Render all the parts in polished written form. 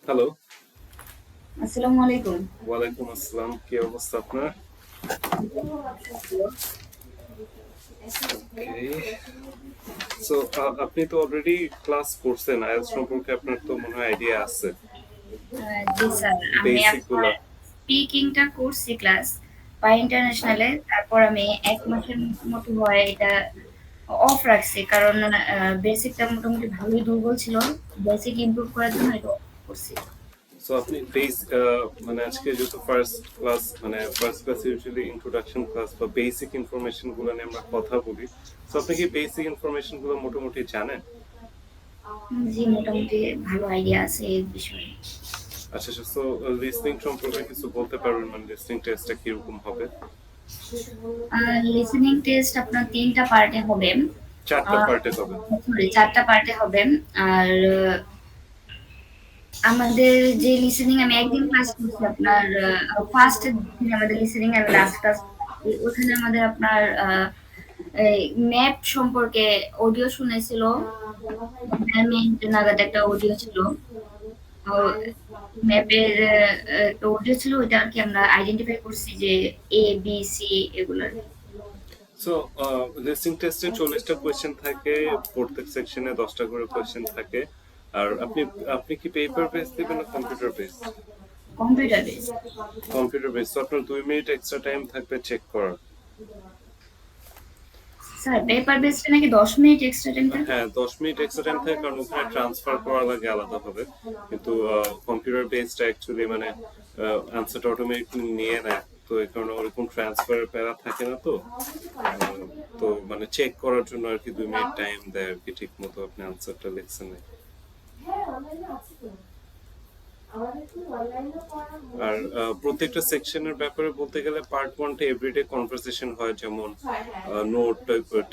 Hello, আসসালামু আলাইকুম। ওয়ালাইকুম আসসালাম। কি অবস্থা আপনার? ওকে। সো আপনি তো অলরেডি ক্লাস করছেন। আইএলটিএস সম্পর্কে আপনার তো মনে হয় আইডিয়া আছে। জি স্যার, আমি বেসিক আপনার গুলা। স্পিকিংটা করছি ক্লাস ইন্টারন্যাশনালে। তারপর আমি ১ মাসের মতো হয় এটা অফ রাখছি। কারণ বেসিকটা মোটামুটি ভালোই দুর্বল ছিল। বেসিক ইমপ্রুভ করার জন্য এটা অফ করছি। সো আপনি মানে আজকে যেহেতু first class usually introduction class বা বেসিক ইনফরমেশন গুলো নিয়ে আমরা কথা বলি। সো আপনি কি বেসিক ইনফরমেশন গুলো মোটামুটি জানেন? জি, মোটামুটি ভালো আইডিয়া আছে এই বিষয়ে। আচ্ছা, আচ্ছা। সো লিসনিং সম্পর্কে কিছু বলতে পারবেন? মানে লিসনিং টেস্টটা কিরকম হবে? লিসেনিং টেস্ট আপনার ৩ টা পার্টে হবে। আ 4টা পার্টে হবে। সরি ৪ টা পার্টে হবে। আর আমাদের যে লিসেনিং আমি একদিন ক্লাস করছি আপনার ফার্স্ট দিন আমাদের লিসেনিং আর লাস্ট ক্লাস ওখানে আমাদের আপনার এই ম্যাপ সম্পর্কে অডিও শুনেছিল ১.৫ মিনিট নাগাদ একটা অডিও ছিল। ম্যাপের একটা অডিও ছিল ওইটা আর কি আমরা আইডেন্টিফাই করছি যে এ বি সি এগুলার। সো লিসনিং টেস্টে 40টা কোয়েশ্চেন থাকে, প্রত্যেক সেকশনে 10টা করে কোয়েশ্চেন থাকে। আর আপনি আপনি কি পেপার বেস দিবেন না computer base? Computer base. Computer base. তো আপনার 2 মিনিট এক্সট্রা টাইম থাকবে চেক করার। স্যার পেপার বেসটা নাকি ১০ মিনিট এক্সট্রা টাইম থাকে? হ্যাঁ, 10 মিনিট এক্সট্রা টাইম থাকে, কারণ ওখানে ট্রান্সফার করা লাগে আলাদাভাবে। কিন্তু কম্পিউটার বেসটা অ্যাকচুয়ালি মানে আনসারটা অটোমেটিকলি নিয়ে নেয়। তো এই কারণে ওরকম ট্রান্সফারের প্যারা থাকে না তো। তো মানে চেক করার জন্য আর কি 2 মিনিট টাইম দেয় আর কি, ঠিক মতো আপনি আনসারটা লিখছেন নাকি। আর প্রত্যেকটা সেকশনের ব্যাপারে বলতে গেলে পার্ট ওয়ানটা এভরিডে কনভারসেশন হয়, যেমন নোট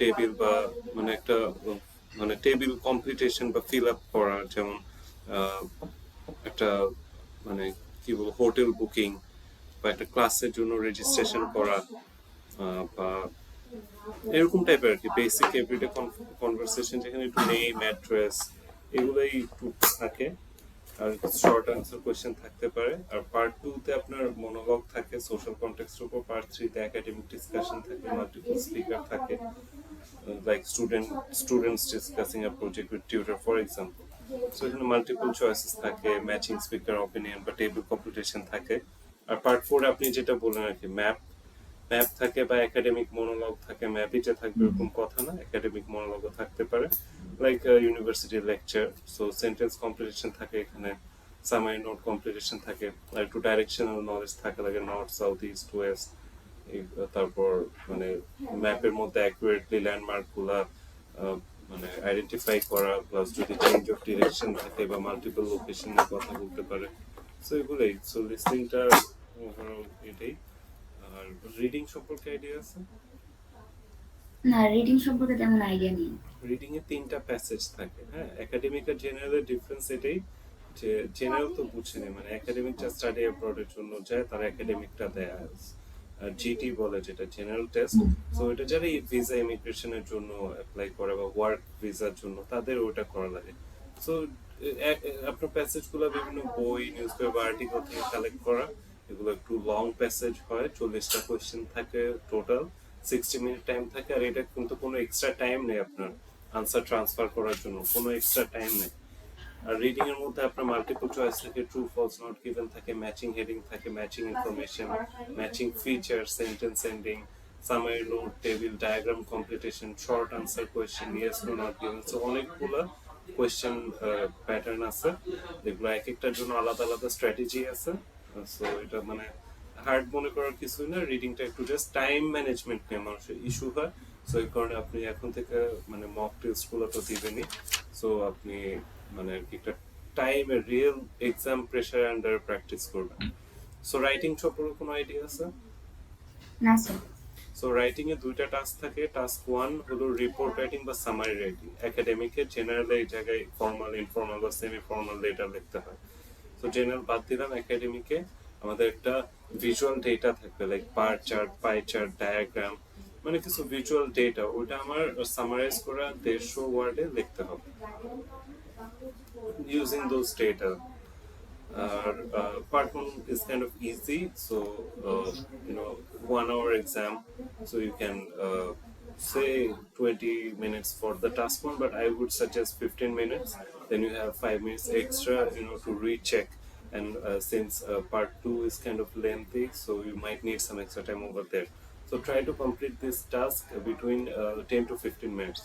টেবিল বা মানে একটা মানে টেবিল কমপ্লিটেশন বা ফিল আপ করা, যেমন আহ, একটা মানে কি বলবো হোটেল বুকিং বা একটা ক্লাসের জন্য রেজিস্ট্রেশন করা, বা এরকম টাইপের আর কি বেসিক এভরিডে কনভারসেশন, যেখানে একটু নেম অ্যাড্রেস এগুলোই একটু থাকে। আর শর্ট আনসার কোয়েশ্চেন থাকতে পারে। আর পার্ট টু তে আপনার মনোলগ থাকে সোশ্যাল কনটেক্সটের উপর। পার্ট থ্রি তে একাডেমিক ডিসকাশন থাকে, মাল্টিপল স্পিকার থাকে, like students discussing a project with tutor for example. So এখানে মাল্টিপল চয়েসেস থাকে, ম্যাচিং স্পিকার অপিনিয়ন বা টেবিল কম্পিটিশন থাকে। আর পার্ট ফোর আপনি যেটা বললেন আর কি, ম্যাপ ম্যাপ থাকে বা একাডেমিক মনোলগ থাকে। ম্যাপই যে থাকবে এরকম কথা না, একাডেমিক মনোলগও থাকতে পারে, like university lecture. So sentence competition থাকে এখানে, সামারি নোট কম্পিটিশন থাকে। আর একটু ডাইরেকশনাল নলেজ থাকে, লাগে নর্থ সাউথ ইস্ট ওয়েস্ট। তারপর মানে ম্যাপের মধ্যে অ্যাকুরেটলি ল্যান্ডমার্ক গুলা মানে আইডেন্টিফাই করা, প্লাস যদি চেঞ্জ অফ ডিরেকশন থাকে বা মাল্টিপল লোকেশন নিয়ে কথা বলতে পারে। সো এগুলোই। সো লিসনিংটা ওভারঅল এটাই। আর রিডিং সম্পর্কে আইডিয়া আছে? না, রিডিং সম্পর্কে তেমন আইডিয়া নেই। রিডিং এ 3টা প্যাসেজ থাকে। হ্যাঁ, একাডেমিক আর জেনারেলের ডিফারেন্স এটাই যে জেনারেল তো বুঝছেনই, মানে একাডেমিক যা স্টাডি অ্যাব্রডের জন্য যায় তারা একাডেমিকটা দেয়। আর জিটি বলে যেটা জেনারেল টেস্ট। সো এটা যারা ভিসা ইমিগ্রেশনের জন্য অ্যাপ্লাই করে বা ওয়ার্ক ভিসার জন্য তাদের ওটা করা লাগে। সো আপনার প্যাসেজ গুলো বিভিন্ন বই, নিউজ পেপার, আর্টিকেল থেকে কালেক্ট করা। এগুলো একটু লং প্যাসেজ হয়, 40টা কোয়েশ্চেন থাকে টোটাল, 60 মিনিট টাইম থাকে। আর এটা কিন্তু কোনো এক্সট্রা টাইম নেই আপনার আনসার ট্রান্সফার করার জন্য, কোনো এক্সট্রা টাইম নেই। আর রিডিং এর মধ্যে আপনার মাল্টিপল চয়েস থাকে, ট্রু ফলস নট গিভেন থাকে, ম্যাচিং হেডিং থাকে, matching information, matching feature, sentence ending, summary note, table, diagram completion, short answer question, yes no not given. So অনেকগুলো question pattern আছে, যেগুলো এক একটার জন্য আলাদা আলাদা স্ট্র্যাটেজি আছে। সো এটা মানে হার্ড মনে করার কিছুই না। রিডিংটা একটু জাস্ট টাইম ম্যানেজমেন্ট নিয়ে মানুষের ইস্যু হয়। সো এই কারণে আপনি এখন থেকে মানে মক টেস্ট গুলো তো দিবেনই। সো আপনি মানে আর কি একটা টাইমে real exam pressure under practice করবেন। সো রাইটিং সম্পর্কে কোনো আইডিয়া আছে? না স্যার। সো রাইটিং এ দুইটা টাস্ক থাকে। টাস্ক ওয়ান হলো রিপোর্ট রাইটিং বা সামারি রাইটিং। একাডেমিকে জেনারেলে এই জায়গায় ফর্মাল, ইনফর্মাল বা সেমি ফর্মাল লেটার লিখতে হয়। তো জেনারেল বাদ দিলাম। একাডেমিকে আমাদের একটা ভিজুয়াল ডেটা থাকবে, like bar chart, pie chart, diagram, মানে কিছু ভিজুয়াল ডেটা। ওটা আমার সামারাইজ করা 150 ওয়ার্ডে লিখতে হবে using those data. Part one is kind of easy, so 1 hour exam, so you can say 20 minutes for the task one, but I would suggest 15 minutes. Then you have 5 minutes extra, to recheck. And since part two is kind of lengthy, so you might need some extra time over there. So try to complete this task between 10 to 15 minutes.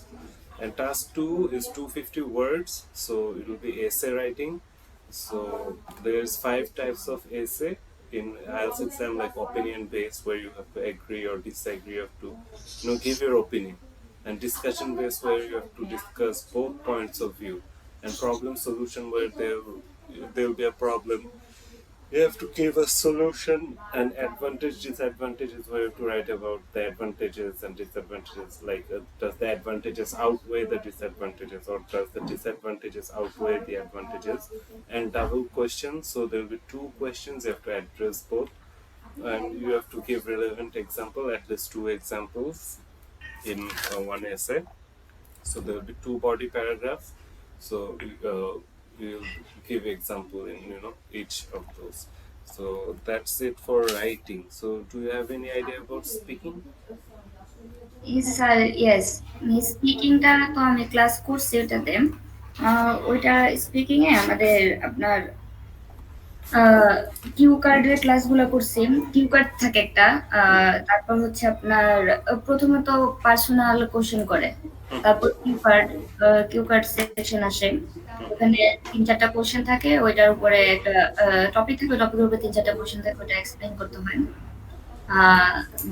And task two is 250 words, so it will be essay writing. So there's 5 types of essay in IELTS exam, like opinion based, where you have to agree or disagree, you have to give your opinion, and discussion based, where you have to discuss both points of view, and problem solution, where there will be a problem, you have to give a solution, and advantage disadvantages, where you have to write about the advantages and disadvantages, like does the advantages outweigh the disadvantages, or does the disadvantages outweigh the advantages. And double questions, so there will be 2 questions, you have to address both, and you have to give relevant example, at least 2 examples in one essay. So there will be 2 body paragraphs. So we'll give example in each of those. So that's it for writing. So do you have any idea about speaking? Sir yes, স্পিকিংটা তো আমি class করছি ওটাতে। ওইটা speaking এ আমাদের আপনার Q কার্ডের ক্লাসগুলো করছি। কিউ কার্ড থাকে একটা, তারপর হচ্ছে আপনার প্রথমত পার্সোনাল কোশ্চেন করে, তারপর কিউ কার্ড সেকশন আসে। ওখানে ৩-৪টা কোশ্চেন থাকে, ওইটার উপরে একটা টপিক থাকে, ওই টপিকের উপরে ৩-৪টা কোশ্চেন থাকে, ওটা এক্সপ্লেইন করতে হয়।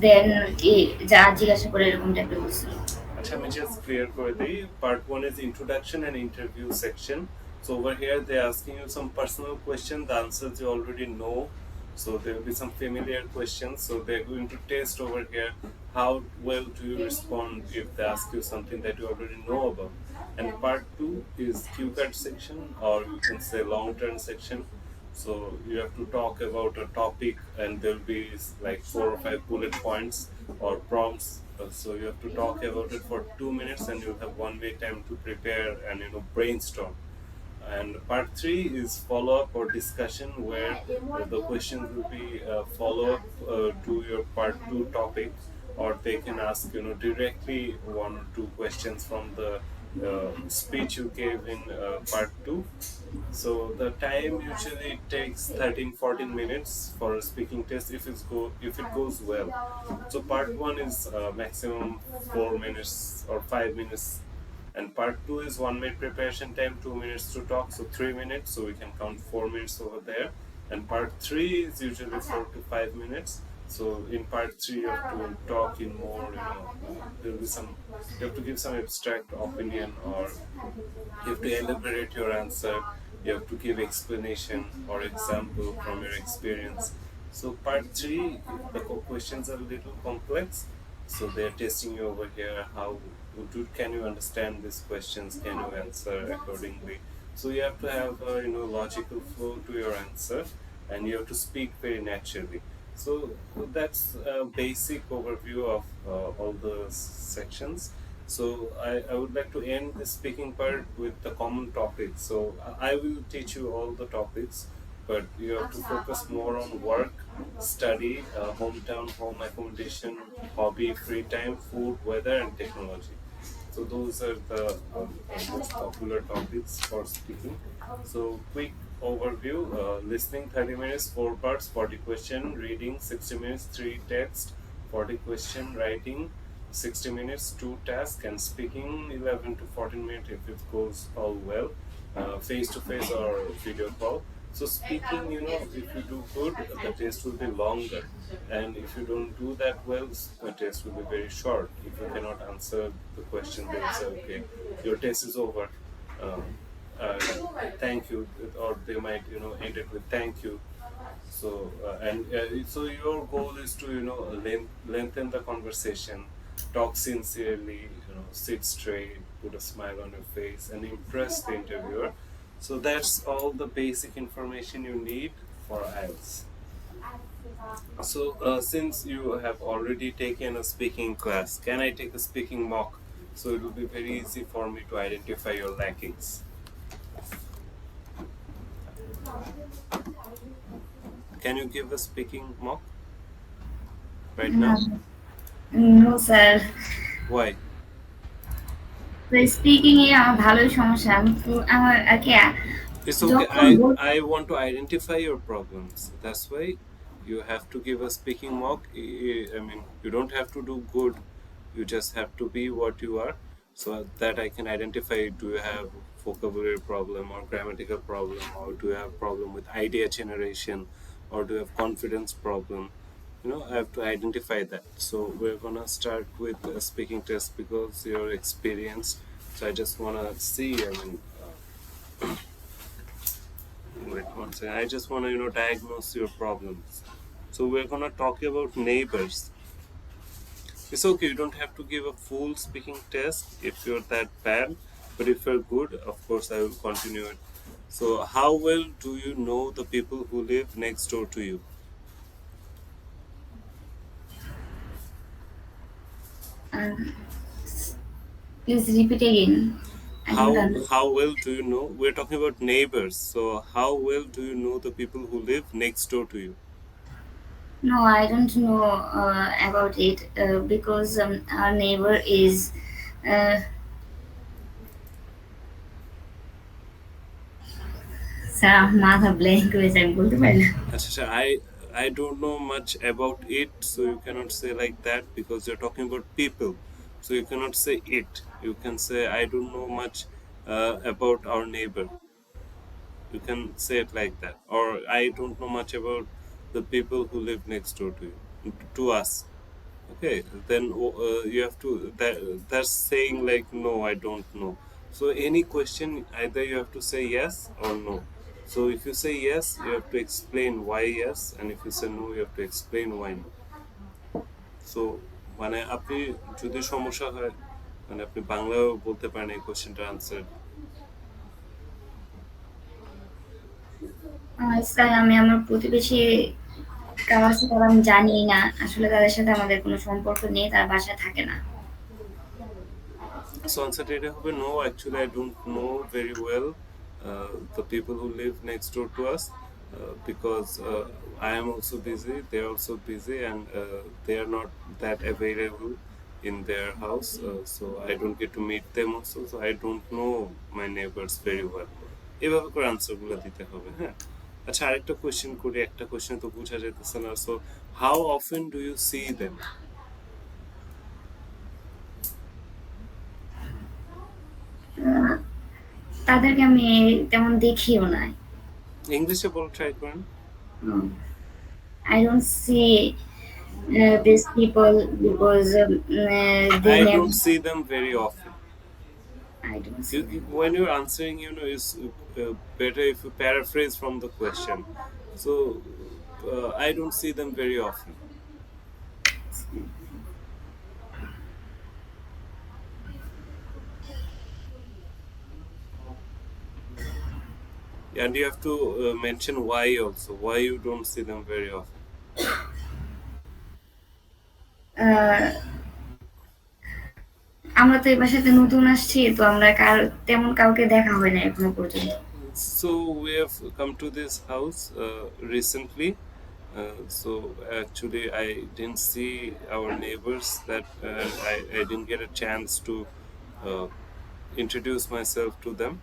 দেন কি যা জিজ্ঞাসা করে এরকম টাইপের কোশ্চেন। আচ্ছা, আমি just clear করে দিই। Part 1 is introduction and interview section. So over here they're asking you some personal questions, the answers you already know. So there will be some familiar questions. So they're going to test over here how well do you respond if they ask you something that you already know about. And part 2 is cue card section, or you can say long term section. So you have to talk about a topic, and there'll be like 4 or 5 bullet points or prompts. So you have to talk about it for 2 minutes, and you'll have 1 week time to prepare and brainstorm. And part 3 is follow up or discussion, where the questions will be follow up to your part 2 topic, or they can ask directly 1 or 2 questions from the speech you gave in part 2. So the time usually takes 13-14 minutes for a speaking test if it goes well. So part 1 is maximum 4 minutes or 5 minutes, and part 2 is 1 minute preparation time, 2 minutes to talk, so 3 minutes. So we can count 4 minutes over there. And part 3 is usually 4 to 5 minutes. So in part 3 you have to talk in more, there'll be some, you have to give some abstract opinion, or you have to elaborate your answer, you have to give explanation or example from your experience. So part 3, the questions are a little complex, so they're testing you over here, how can you understand these questions, can you answer accordingly. So you have to have a logical flow to your answer, and you have to speak very naturally. So that's a basic overview of all the sections. So I would like to end the speaking part with the common topics. So I will teach you all the topics, but you have to focus more on work, study, hometown, home accommodation, hobby, free time, food, weather, and technology. So those are the most popular topics for speaking. So quick overview: listening 30 minutes, 4 parts, 40 question; reading 60 minutes, 3 text, 40 question; writing 60 minutes, 2 tasks; and speaking 11 to 14 minutes if it goes all well, face to face or video call. So speaking, if you do good, the test will be longer, and if you don't do that well, the test will be very short. If you cannot answer the question, they will say, okay, your test is over. Um, uh, Thank you, or they might end it with thank you. So so your goal is to lengthen the conversation, talk sincerely, sit straight, put a smile on your face, and impress the interviewer. So that's all the basic information you need for IELTS. So since you have already taken a speaking class, can I take a speaking mock? So it will be very easy for me to identify your lackings. Can you give a speaking mock right No, now? no sir. Why? তো speaking এ আমার ভালোই সমস্যা। আমি তো আমার আরকি It's okay. যখন I want to identify your problems. That's why you have to give a speaking mock. I mean, you don't have to do good. You just have to be what you are, so that I can identify. Do you have vocabulary problem or grammatical problem, or do you have problem with idea generation, or do you have confidence problem? I have to identify that. So we're gonna start with a speaking test because you're experienced. So I just wanna see. I mean. Wait one second. I just want to, diagnose your problems. So we're gonna talk about neighbors. It's okay. You don't have to give a full speaking test if you're that bad, but if you're good, of course, I will continue it. So, how well do you know the people who live next door to you? Please repeat again. I don't How well do you know? We're talking about neighbors. So, how well do you know the people who live next door to you? No, I don't know about it because our neighbor is uh, sir আমার মাথা blank হয়েছে আমি বলতে পারি না। Achha, I don't know much about it, so you cannot say like that because you're talking about people. So you cannot say it. You can say I don't know much about our neighbor. You can say it like that, or I don't know much about the people who live next door to you, to us. Okay, then you have to that's saying like no, I don't know. So any question, either you have to say yes or no. So if you say yes, you have to explain why yes, and if you say no, you have to explain why no. So মানে আপনি যদি সমস্যা হয়, মানে আপনি বাংলাও বলতে পারেন এই কোশ্চেনটার আনসার। স্যার আমি আমার প্রতিবেশী কারো আছে তারা আমি জানিই না। আসলে তাদের সাথে আমাদের কোনো সম্পর্ক নেই, তারা বাসায় থাকে না। So answer এটা হবে no. Actually, I don't know very well the people who live next door to us because I am also busy. They are also busy, and they are not that available in their house. So I don't get to meet them also. So I don't know my neighbors very well. এভাবে করে answer গুলো দিতে হবে, হ্যাঁ। আচ্ছা, আরেকটা question করি, একটা কোয়েশ্চেন তো বোঝা যেতেছে না। So how often do you see them? তাদেরকে আমি তেমন দেখিও নাই। ইংলিশে বল, ট্রাই করেন। I don't see these people because they I never. don't see them very often. I don't see them. When you're answering, it's better if you paraphrase from the question. So, I don't see them very often. And you have to mention why also. Why you don't see them very often. আহ, আমরা তো এই বাসাতে নতুন আসছি, তো আমরা তেমন কাউকে দেখা হয় না এখনো পর্যন্ত। So we have come to this house recently. So actually, I didn't see our neighbors. I didn't get a chance to uh, introduce myself to them.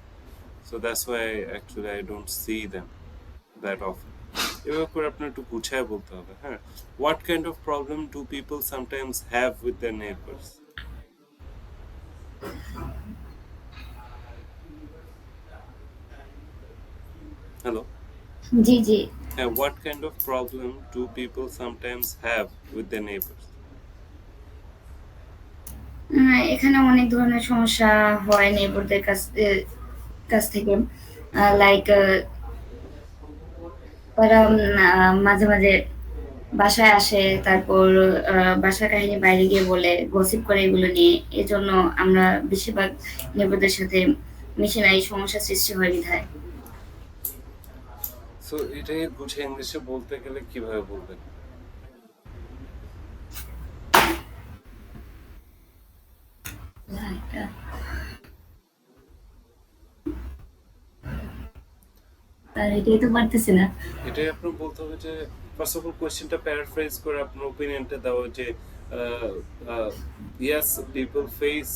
So that's why actually I don't see them that often. এভাবে করে আপনার একটু গুছায় বলতে হবে, হ্যাঁ। What kind of problem do people sometimes have with their neighbors? Hello? G G. What kind of problem do people sometimes have with their neighbors? এখানে অনেক ধরনের সমস্যা হয় নেইবারদের কাছ থেকে। লাইক ওরা মাঝে মাঝে বাসায় আসে, তারপর বাসার কাহিনী বাইরে গিয়ে বলে, গসিপ করে এগুলো নিয়ে। এজন্য আমরা বেশিরভাগ নেইবারদের সাথে মিশি না, এই সমস্যার সৃষ্টি হয় বিধায়। সো এটাকে গুছিয়ে ইংলিশে বলতে গেলে কিভাবে বলবেন? আর এটাই তো পারতেছি না। এটাই আপনার বলতে হবে যে ফার্স্ট অফ অল কোয়েশ্চেনটা প্যারাফ্রেজ করে আপনার ওপিনিয়নটা দেওয়া যে yes people face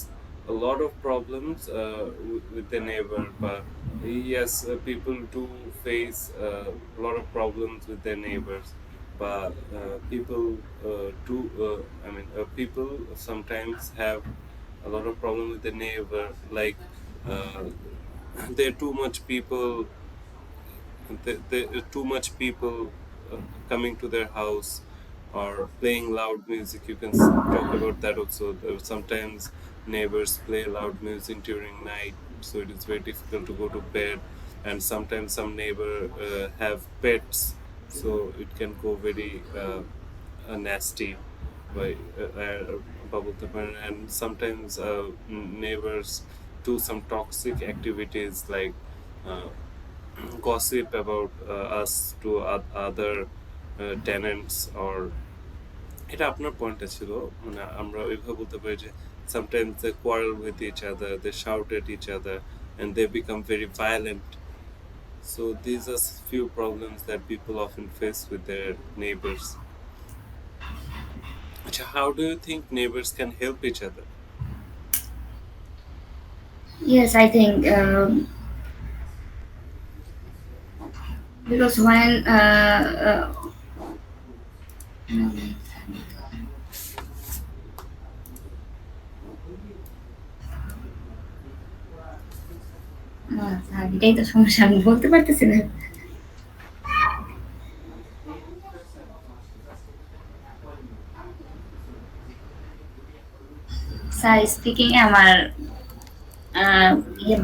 a lot of problems with their neighbor but yes people do face a lot of problems with their neighbors but people do I mean people sometimes have a lot of problem with their neighbor like uh, there are too much people too much people coming to their house or playing loud music. You can talk about that also. Sometimes neighbors play loud music during night, so it is very difficult to go to bed. And sometimes some neighbor have pets, so it can go very nasty by bubble and sometimes neighbors do some toxic activities like uh, gossip about us to other tenants or এটা আপনার পয়েন্টটা ছিল মানে আমরা ওইভাবে বলতে পারি যে sometimes they quarrel with each other they shout at each other and they become very violent so these are few problems that people often face with their neighbors. Acha, how do you think neighbors can help each other? Yes, I think because when sir এটাই তো সমস্যা, আমি বলতে পারতেছি না। Sir speaking এ আমার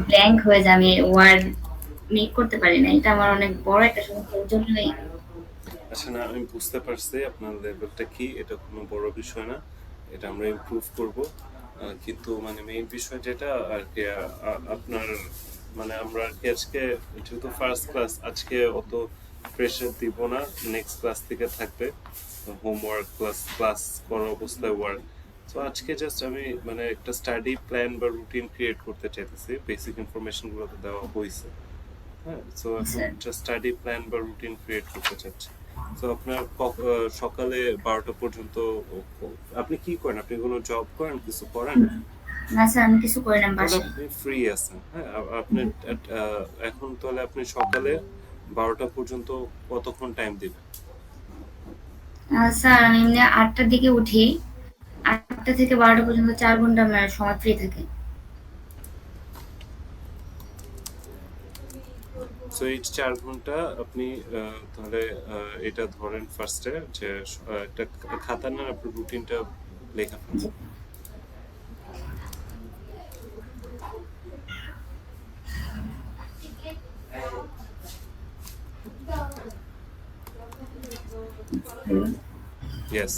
blank হয়ে যায়, আমি ওয়ার্ড মেক করতে পারি না, এটা আমার অনেক বড় একটা সমস্যা, এর জন্যই। আচ্ছা না আমি বুঝতে পারছি আপনার লেভেলটা কি এটা কোনো বড় বিষয় না এটা আমরা ইমপ্রুভ করব কিন্তু মানে মেইন বিষয় যেটা আর কি আপনার মানে আমরা আর কি আজকে যেহেতু ফার্স্ট ক্লাস আজকে অত প্রেশার দিব না নেক্সট ক্লাস থেকে থাকবে হোমওয়ার্ক ক্লাস ক্লাস করা অবস্থায় ওয়ার্ক তো আজকে জাস্ট আমি মানে একটা স্টাডি প্ল্যান বা রুটিন ক্রিয়েট করতে চাইতেছি বেসিক ইনফরমেশনগুলো তো দেওয়া হয়েছে হ্যাঁ সো এখন স্যার জাস্ট স্টাডি প্ল্যান বা রুটিন ক্রিয়েট করতে চাচ্ছি তো আপনার সকালে 12টা পর্যন্ত আপনি কি করেন আপনি কোনো জব করেন কিছু করেন না স্যার, আমি কিছু করি না তাহলে বাসায়। আপনি ফ্রি আছেন হ্যাঁ আপনি এখন তাহলে আপনি সকালে 12টা পর্যন্ত কতক্ষণ টাইম দিবেন স্যার আমি এমনি ৮টার দিকে উঠি, ৮টা থেকে ১২টা পর্যন্ত ৪ ঘন্টা আমার সময় ফ্রি থাকে। সো এই 4 ঘন্টা আপনি তাহলে এটা ধরেন ফার্স্টে যে একটা খাতা নেন আপনার রুটিনটা লেখা ফেলেন জি ইয়েস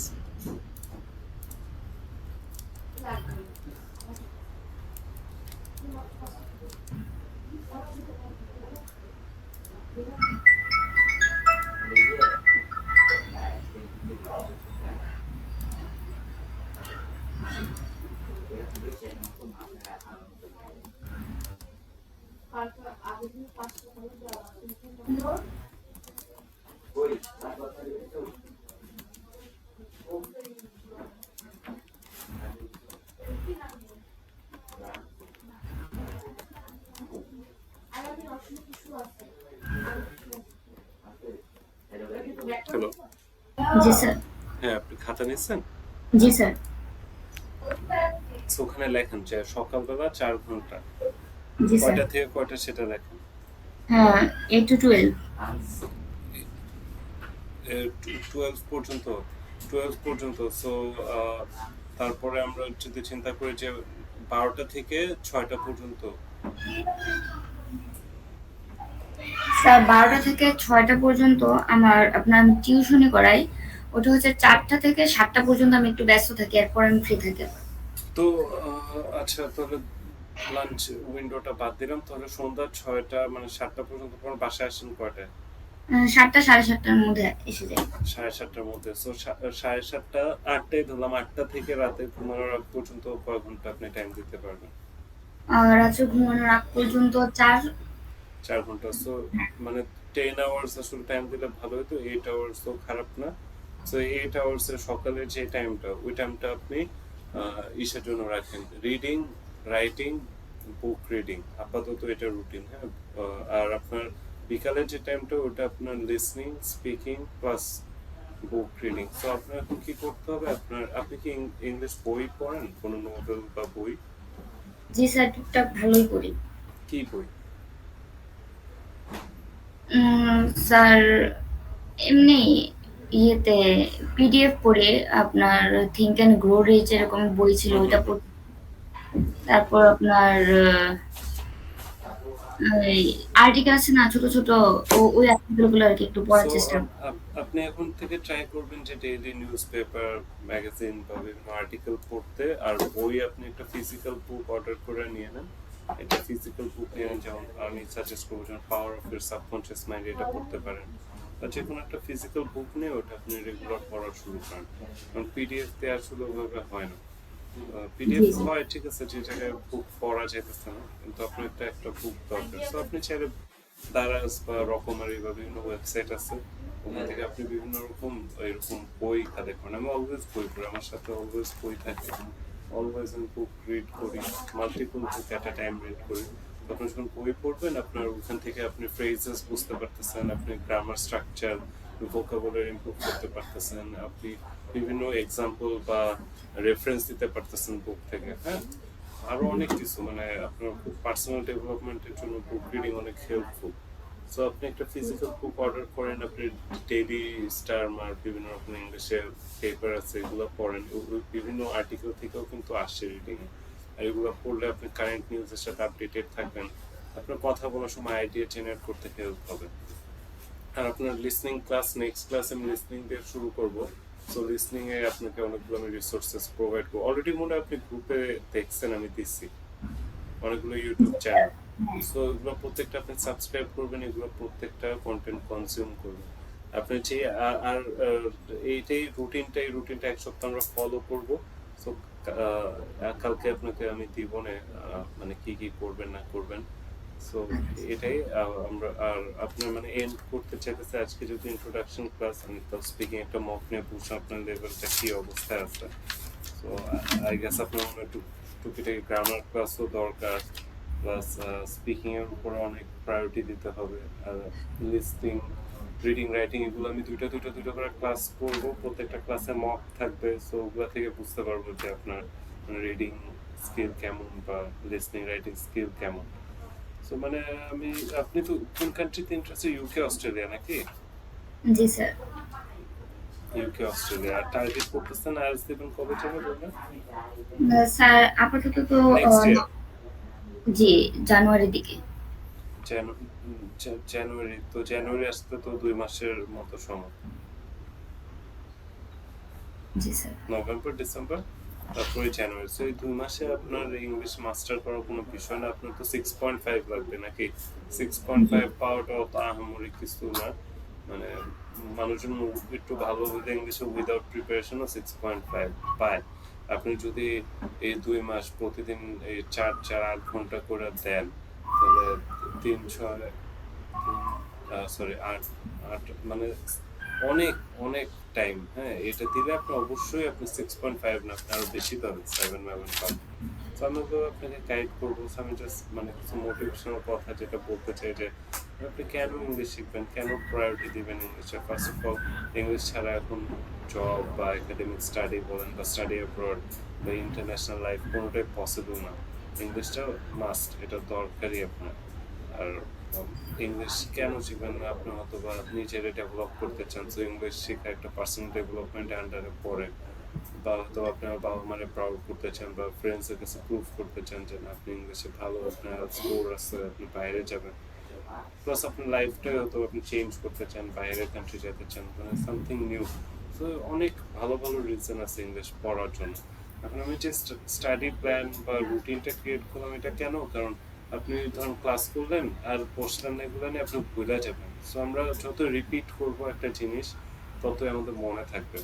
হ্যালো জি স্যার। হ্যাঁ আপনি খাতা নিচ্ছেন জি স্যার। So, ওখানে লেখেন যে সকালবেলা 4 ঘন্টা জি স্যার। কয়টা থেকে কয়টা সেটা লেখেন হ্যাঁ, 8 to 12। 12 পর্যন্ত 12 পর্যন্ত সো তারপরে আমরা যদি চিন্তা করি যে 12টা থেকে 6টা পর্যন্ত স্যার ১২টা থেকে ৬টা পর্যন্ত আমার আপনার আমি টিউশনি করাই। ওটা হচ্ছে ৪টা থেকে ৭টা পর্যন্ত আমি একটু ব্যস্ত থাকি। এরপর আমি ফ্রি থাকি আবার। তো আচ্ছা তাহলে লাঞ্চ উইন্ডোটা বাদ দিলাম তাহলে সন্ধ্যা 6টা মানে 7টা পর্যন্ত পর বাসায় আসেন কয়টায় ৭টা ৭:৩০টার মধ্যে এসে যাই। 7:30টার মধ্যে সো 7:30 8টায় ধরলাম 8টা থেকে রাতে ঘুমানোর আগ পর্যন্ত কয় ঘন্টা আপনি টাইম দিতে পারবেন রাত্রে ঘুমানোর আগ পর্যন্ত ৪ 4 ঘন্টা। সো মানে 10 আওয়ার্স আসলে টাইম দিলে ভালো হতো, 8 আওয়ার্স তো খারাপ না। সো 8 আওয়ার্স এর সকালের যে টাইমটা, ওই টাইমটা আপনি ইসের জন্য রাখেন, রিডিং, রাইটিং, বুক রিডিং, আপাতত এটা রুটিন, হ্যাঁ। আর আপনার বিকালের যে টাইমটা, ওটা আপনার listening, speaking plus book reading. তো আপনার এখন কি করতে হবে, আপনি কি ইংলিশ বই পড়েন, কোনো নোবেল বা বই? জি স্যার, টুকটাক ভালোই করি। কি বই? স্যার এমনি ইয়েতে পিডিএফ পড়ে আপনার থিঙ্ক অ্যান্ড গ্রো রিচ এরকম বই ছিল, হুম ওইটা হুম হুম। পড়। তারপর আপনার আর্টিকেল আছে না ছোট ছোট, ওই আর্টিকেল গুলো আর কি একটু পড়ার সো চেষ্টা। আপনি এখন থেকে ট্রাই করবেন যে ডেইলি নিউজ পেপার, ম্যাগাজিন বা বিভিন্ন আর্টিকেল পড়তে। আর বই আপনি একটা ফিজিক্যাল বুক অর্ডার করে নিয়ে নেন। এটা ফিজিক্যাল বুক নিয়ে নেন, যেমন আমি সাজেস্ট করবো যেমন power of your subconscious mind, এটা পড়তে পারেন। বা যে কোনো একটা ফিজিক্যাল বুক নিয়ে ওটা আপনি রেগুলার পড়া শুরু করেন। কারণ পিডিএফ তে আসলে ওইভাবে হয় না। জি পিডিএফ জি হয় ঠিক আছে, যে জায়গায় বুক পড়া যেতেছে না, কিন্তু আপনার একটা বুক দরকার। তো আপনি চাইলে দারাজ বা রকমারি বা বিভিন্ন ওয়েবসাইট আছে, ওখান থেকে আপনি বিভিন্ন রকম এরকম বই কালেক্ট করেন। আমি অলওয়েজ বই পড়ি, আমার সাথে অলওয়েজ বই থাকে। অলওয়েজ আমি বুক রিড করি, multiple book at a time read করি। তো আপনি যখন বই পড়বেন, আপনার ওখান থেকে আপনি ফ্রেজেস বুঝতে পারতেছেন, আপনি গ্রামার স্ট্রাকচার, ভোকাবুলারি ইমপ্রুভ করতে পারতেছেন, আপনি বিভিন্ন এক্সাম্পল বা রেফারেন্স দিতে পারতেছেন বুক থেকে, হ্যাঁ। আরো অনেক কিছু, মানে আপনার পার্সোনাল ডেভেলপমেন্টের জন্য বুক রিডিং অনেক হেল্পফুল। সো আপনি একটা ফিজিক্যাল বুক অর্ডার করেন, আপনি ডেইলি স্টারমার বিভিন্ন রকম ইংলিশের পেপার আছে, এগুলো পড়েন। বিভিন্ন আর্টিকেল থেকেও কিন্তু আসছে রিডিং। আর এগুলো পড়লে আপনি কারেন্ট নিউজের সাথে আপডেটেড থাকবেন। আপনার কথা বলার সময় আইডিয়া জেনারেট করতে হেল্প হবে। আর আপনার লিসনিং ক্লাস, নেক্সট ক্লাস আমি লিসনিং দিয়ে শুরু করব। সো লিসনিং এ আপনাকে অনেকগুলো আমি রিসোর্সেস প্রোভাইড করবো। অলরেডি মনে হয় আপনি গ্রুপে দেখছেন, আমি দিচ্ছি অনেকগুলো ইউটিউব চ্যানেল। হ্যাঁ। সো এগুলো প্রত্যেকটা আপনি সাবস্ক্রাইব করবেন, এগুলো প্রত্যেকটা কন্টেন্ট কনজিউম করবেন। আপনি যে আর এইটাই রুটিনটা, এই রুটিনটা 1 সপ্তাহ আমরা ফলো করব। সো কালকে আপনাকে আমি দিব না, মানে কি কি করবেন না করবেন। সো এটাই আমরা। আর আপনার মানে এন্ড করতে চাইতেছে আজকে যদি ইন্ট্রোডাকশন ক্লাস, আমি তো স্পিকিং একটা মক নিয়ে বুঝছি আপনার লেভেলটা কি অবস্থায় আছে। সো আই গেস আপনার মনে একটু টুকিটাকি গ্রামার ক্লাসও দরকার, প্লাস স্পিকিং এর উপরে অনেক প্রায়োরিটি দিতে হবে। আর লিসনিং, রিডিং, রাইটিং, এগুলো আমি দুইটা করে ক্লাস করবো, প্রত্যেকটা ক্লাসে মক থাকবে। সো ওগুলো থেকে বুঝতে পারবো যে আপনার রিডিং স্কিল কেমন বা লিসনিং রাইটিং স্কিল কেমন। সো মানে আমি, আপনি তো কোন কান্ট্রিতে ইন্টারেস্টেড, ইউকে অস্ট্রেলিয়া নাকি? জি স্যার। UK Australia. আর টার্গেট করতেছেন আইএলটিএস দেবেন কবে থেকে বলবেন? স্যার আপাতত তো নেক্সট ইয়ার? জি, জানুয়ারির দিকে। জানুয়ারি তো, জানুয়ারি আসতে তো 2 মাসের মতো সময়। জি স্যার। নভেম্বর, ডিসেম্বর, তারপরে জানুয়ারি। সো এই 2 মাসে আপনার ইংলিশ মাস্টার করার কোনো বিষয় না। আপনার তো 6.5 লাগবে নাকি? সিক্স পয়েন্ট জি ফাইভ পাওয়াটাও তো আহামরি কিছু না। মানে মানুষজন একটু ভালো হলে ইংলিশে উইদাউট প্রিপারেশনও 6.5 পায়। আপনি যদি এই 2 মাস প্রতিদিন এই 4-8 ঘন্টা করে দেন, তাহলে 3-6, সরি 8 8 মানে অনেক অনেক টাইম, হ্যাঁ। এটা দিলে আপনি অবশ্যই আপনি 6.5 না, আপনি আরো বেশি পাবেন, 7 পাবেন। তো আমি তো আপনাকে গাইড করবো। আমি জাস্ট মানে কিছু মোটিভেশনাল কথা যেটা বলতে চাই যে আপনি কেন ইংলিশ শিখবেন, কেন প্রায়োরিটি দিবেন ইংলিশে। ফার্স্ট অফ অল, ইংলিশ ছাড়া এখন জব বা একাডেমিক স্টাডি বলেন বা স্টাডি অ্যাব্রড বা ইন্টারন্যাশনাল লাইফ কোনোটাই পসিবল না। ইংলিশটা মাস্ট, এটা দরকারই আপনার। আর ইংলিশ কেন শিখবেন না, আপনি হয়তো বা নিজেরে ডেভেলপ করতে চান, তো ইংলিশ শেখা একটা পার্সোনাল ডেভেলপমেন্ট আন্ডারে পড়ে। বা হয়তো আপনার বাবা মারে প্রাউড করতে চান বা ফ্রেন্ডসের কাছে প্রুভ করতে চান যে না, আপনি ইংলিশে ভালো, আপনার স্কোর আছে, আপনি বাইরে যাবেন। প্লাস আপনার লাইফটাই হয়তো আপনি চেঞ্জ করতে চান, বাইরের কান্ট্রি যেতে চান, মানে সামথিং নিউ। তো অনেক ভালো ভালো রিজন আছে ইংলিশ পড়ার জন্য। এখন আমি যে স্টাডি প্ল্যান বা রুটিনটা ক্রিয়েট করলাম, এটা কেন, কারণ আপনি ধরুন ক্লাস করলেন আর বসলেন না, এগুলো নিয়ে আপনি ভুলে যাবেন। সো আমরা যত রিপিট করব একটা জিনিস, ততই আমাদের মনে থাকবে।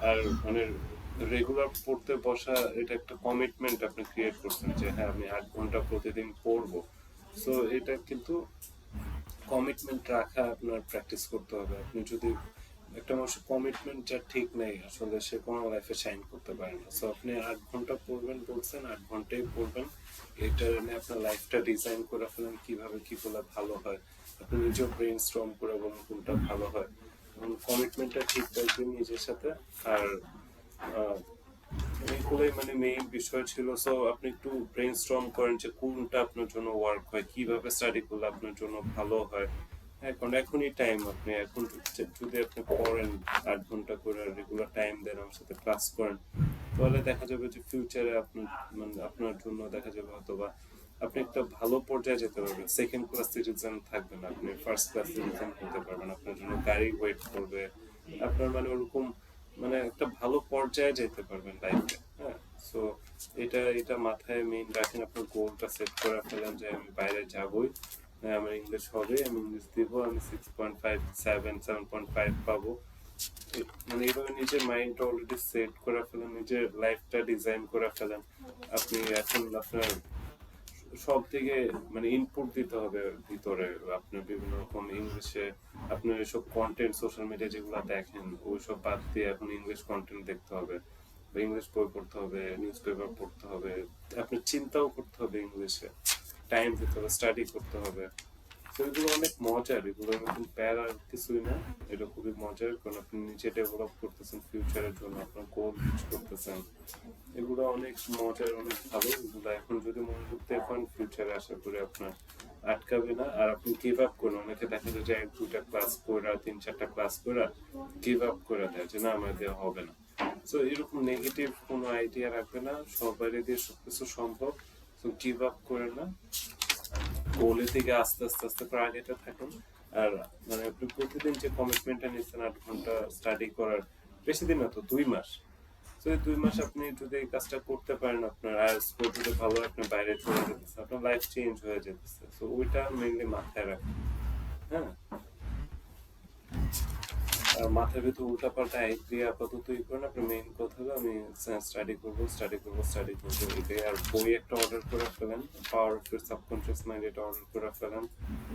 আর মানে রেগুলার পড়তে বসা, এটা একটা কমিটমেন্ট আপনি ক্রিয়েট করছেন যে হ্যাঁ, আমি 8 ঘন্টা প্রতিদিন পড়বো। সো এটা কিন্তু কমিটমেন্ট রাখা আপনার প্র্যাকটিস করতে হবে। আপনি যদি একটা মানুষের কমিটমেন্ট যা ঠিক নেই আসলে সে কোনো লাইফে শাইন করতে পারে না। সো আপনি 8 ঘন্টা পড়বেন বলছেন, 8 ঘন্টাই পড়বেন। এটা নিয়ে আপনার লাইফটা ডিজাইন করে ফেলেন কিভাবে কি করলে ভালো হয়। আপনি নিজেও ব্রেন স্টর্ম করে বলুন কোনটা ভালো হয়। কমিটমেন্টটা ঠিক রাখবেন নিজের সাথে। আর আহ, এগুলোই মানে মেইন বিষয় ছিল। সো আপনি একটু ব্রেন স্টর্ম করেন যে কোনটা আপনার জন্য ওয়ার্ক হয়, কিভাবে স্টাডি করলে আপনার জন্য ভালো হয়। এখনই টাইম, আপনি এখন যদি আপনি পড়েন 8 ঘন্টা করে রেগুলার টাইম দেন, আমার সাথে ক্লাস করেন, তাহলে দেখা যাবে যে ফিউচারে আপনার মানে আপনার জন্য দেখা যাবে হয়তো বা আপনি একটা ভালো পর্যায়ে যেতে পারবেন। সেকেন্ড ক্লাস সিটিজেন থাকবেন, আপনি ফার্স্ট ক্লাস সিটিজেন হতে পারবেন, আপনার জন্য গাড়ি ওয়েট করবে, আপনার মানে ওরকম মানে একটা ভালো পর্যায়ে যেতে পারবেন লাইফে। হ্যাঁ, সো এটা এটা মাথায় মেইন রাখেন, আপনার গোলটা সেট করে ফেলেন যে আমি বাইরে যাবই, হ্যাঁ, আমার ইংলিশ হবে, আমি ইংলিশ দিব, আমি 6.5 7.5 পাবো। মানে এইভাবে নিজের মাইন্ডটা অলরেডি সেট করে ফেলেন, নিজের লাইফটা ডিজাইন করে ফেলেন। আপনি এখন আপনার সব থেকে মানে ইনপুট দিতে হবে ভিতরে, আপনার বিভিন্ন রকম ইংলিশে আপনার এসব কন্টেন্ট সোশ্যাল মিডিয়া যেগুলো দেখেন ওইসব বাদ দিয়ে এখন ইংলিশ কন্টেন্ট দেখতে হবে, বা ইংলিশ বই পড়তে হবে, নিউজ পেপার পড়তে হবে, আপনার চিন্তাও করতে হবে ইংলিশে, টাইম দিতে হবে, স্টাডি করতে হবে। তো এগুলো অনেক মজার, এগুলো এরকম প্যারার কিছুই না। এটা খুবই মজার, কারণ আপনি নিজে ডেভেলপ করতেছেন ফিউচারের জন্য, আপনার গোল ফিক্স করতেছেন। এগুলো অনেক মজার, অনেক ভালো। এগুলো এখন যদি মনোযোগ দিয়ে পান ফিউচারে আশা করি আপনার আটকাবে না। আর আপনি গিভ আপ করেন, অনেকে দেখা যায় যে 1-2টা ক্লাস করে 3-4টা ক্লাস করে গিভ আপ করে দেয় যে না আমার দেওয়া হবে না। তো এরকম নেগেটিভ কোনো আইডিয়া রাখবে না, সবারই দিয়ে সবকিছু সম্ভব। তো গিভ আপ করে না, গোলের দিকে আস্তে আস্তে আস্তে করে আগেটা থাকুন। আর মানে আপনি প্রতিদিন যে কমিটমেন্টটা নিচ্ছেন 8 ঘন্টা স্টাডি করার, বেশি দিন না তো 2 মাস। তো এই 2 মাস আপনি যদি এই কাজটা করতে পারেন, আপনার আইএলটিএস স্কোর যদি ভালো হয়, আপনার বাইরে চলে যেতেছে, আপনার লাইফ চেঞ্জ হয়ে যেতেছে। তো ওইটা মেইনলি মাথায় রাখুন। হ্যাঁ, আর মাথার ভিতর উল্টাপাল্টা আইডিয়া আপাতত ই করেন। আপনার মেইন কথা হলো আমি স্টাডি করবো, স্টাডি করবো, স্টাডি করবো, এটাই। আর বই একটা অর্ডার করে ফেলেন, power of your subconscious mind, এটা অর্ডার করে ফেলেন।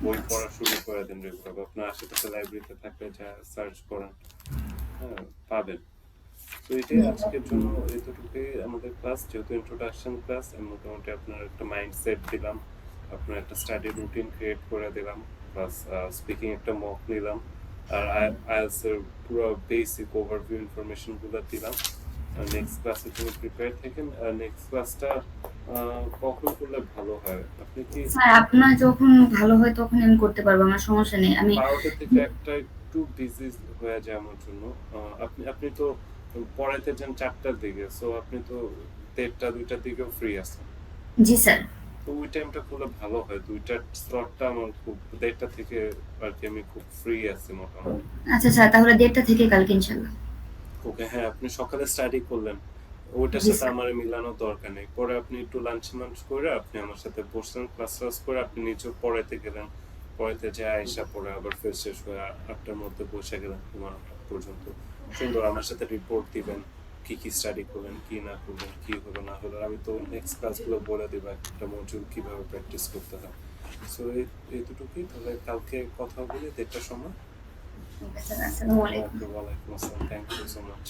বই পড়া শুরু করে দেন রেগুলার, আপনার আশেপাশে লাইব্রেরিতে থাকলে যা সার্চ করেন, হ্যাঁ, পাবেন। তো এটাই আজকের জন্য, এতটুকুই আমাদের ক্লাস। যেহেতু ইন্ট্রোডাকশন ক্লাস, আমি মোটামুটি আপনার একটা মাইন্ডসেট দিলাম, আপনার একটা স্টাডি রুটিন ক্রিয়েট করে দিলাম, প্লাস স্পিকিং একটা মক নিলাম, আর আইএলটিএস এর পুরো বেসিক ওভারভিউ ইনফরমেশন গুলো দিলাম। নেক্সট ক্লাসের জন্য প্রিপেয়ার থাকেন। আর নেক্সট ক্লাসটা কখন করলে ভালো হয়? আপনি কি স্যার আপনার যখন ভালো হয় তখন আমি করতে পারবো, আমার সমস্যা নেই। আমি 12টা থেকে একটা একটু বিজি হয়ে যায় আমার জন্য। আপনি আপনি তো পড়াইতে যান 4টার দিকে, সো আপনি তো 1:30-2টার দিকেও ফ্রি আছেন। জি স্যার। তো ওই টাইমটা খুলে ভালো হয়, 2টার স্লটটা আমার খুব 1:30টা থেকে আর কি আমি খুব ফ্রি আছি মোটামুটি। আচ্ছা স্যার, তাহলে 1:30টা থেকে কালকে ইনশাল্লাহ। ওকে, হ্যাঁ, আপনি সকালে স্টাডি করলেন, ওইটার জি সাথে স্যার। আমার মিলানোর দরকার নেই। পরে আপনি একটু লাঞ্চ মাঞ্চ করে আপনি আমার সাথে বসলেন, ক্লাস ক্লাস করে আপনি নিজেও পড়াইতে গেলেন, পড়াইতে যায় আইসা পড়ে আবার ফ্রেশ শেষ হয়ে 8টার মধ্যে বসে গেলেন 9টা পর্যন্ত। সুন্দর আমার সাথে রিপোর্ট দিবেন, কি কি স্টাডি করলেন, কি না করলেন, কি হলো না হলো। আমি তো নেক্সট ক্লাসগুলো বলে দেবো একটা মডিউল কিভাবে প্র্যাকটিস করতে হয়। সো এইটুকুই, তাহলে কালকে কথা বলি 1:30টার সময়। ঠিক আছে স্যার, আসসালামু আলাইকুম। ওকে, ওয়ালাইকুম আসসালাম, থ্যাংক ইউ সো মাচ।